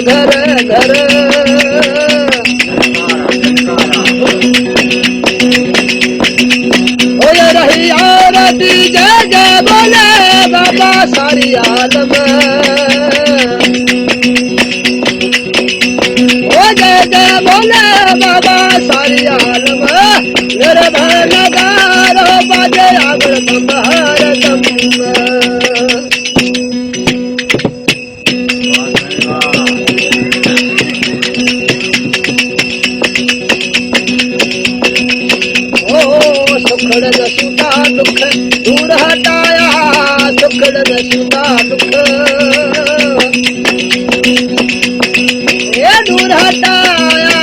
घर घर हो रही आरती जय जय बोले बाबा सारी आलम ओ जय जय बोले बाबा सारी आलम निर्भय नगारो बाजे आगल संभार सुखड़ सुता दुख दूर हटाया सुखड़ सुता दुख ये दूर हटाया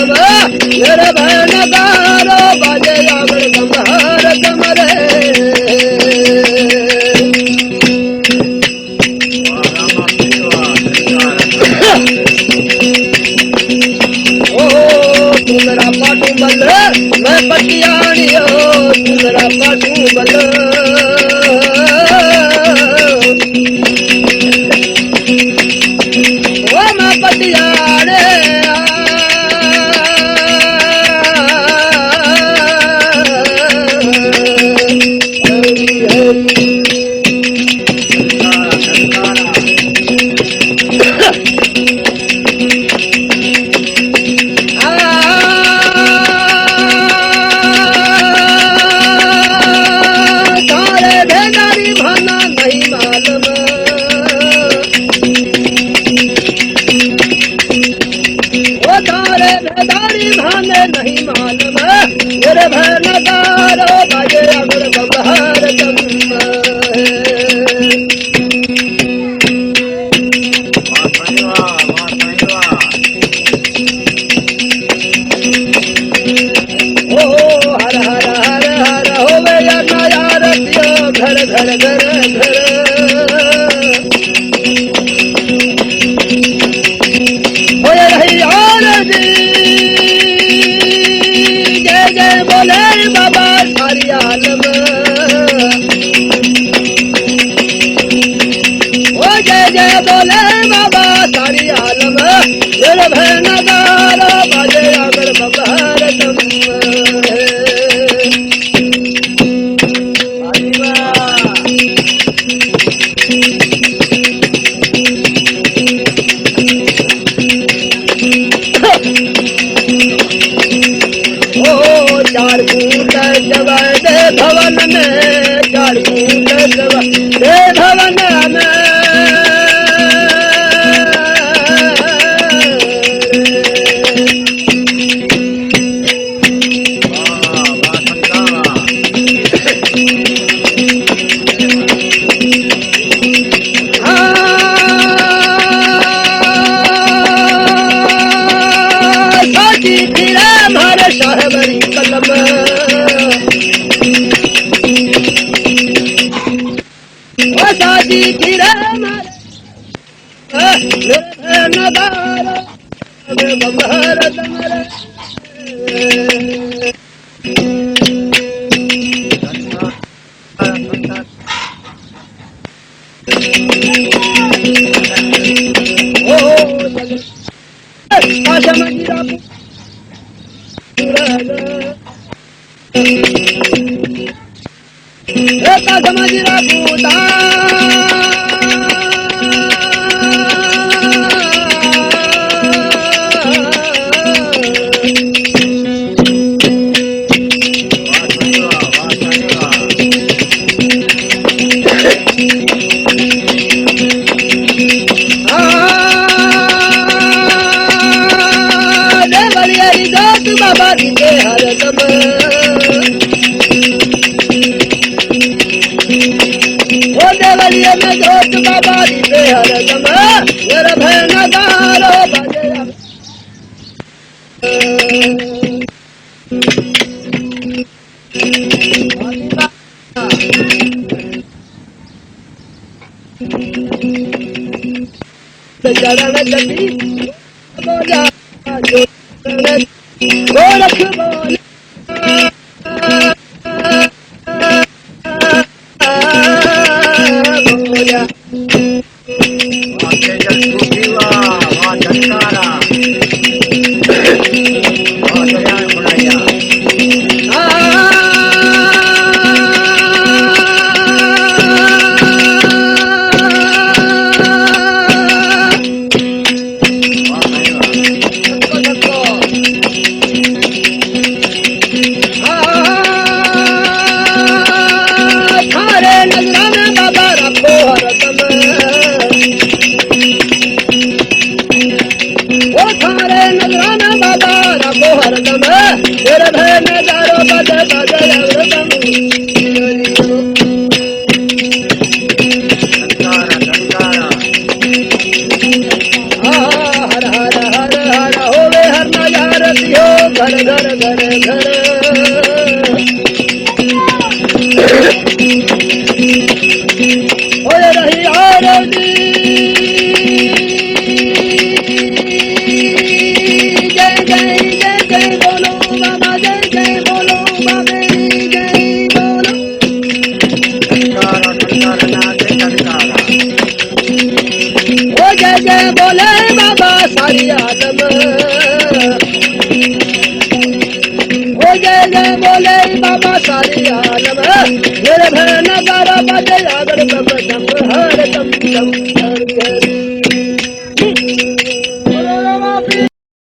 निर्भय नगारो बाजे आगल संभार कमरे ओ तुम्हारा पाटू बल मैं पटियानी हो तुम्हारा पाटू बल ओ मैं पटियाने नहीं मालूम निर्भय नगारो बाजे अगर बबहर ओ हर हर हर हर हो या नया रतियो घर घर घर घर हो रही आरती बोले बाबा सारी आलम ओ जय जय बोले बाबा सारी आलम निर्भय नगारो बाजे आगर बबहर चार कूट जब दे भवन में चार कूट जब दे भवन में शाहबरी कलम ओ शादी फिर नदार बबहर दमर ओ आशा मंदिरा Rata Samajira Buddha Baba Dite Haratam O Devaliya mein Jot Baba Dite Haratam गति बोला जो गोरख बोला बोला तेजस सुखीवा झटकारा दया बुढ़ाइया घर घर घर घर हो रही आरती जय जय जय जय बोलो बाबा जय जय बोलो बाबे जय बोलो ओ जय जय बोले बाबा सारी आलम जय जय बोले बाबा सारी आलम मेरे भैन नगारा बजे आगर कम हर कम कम हर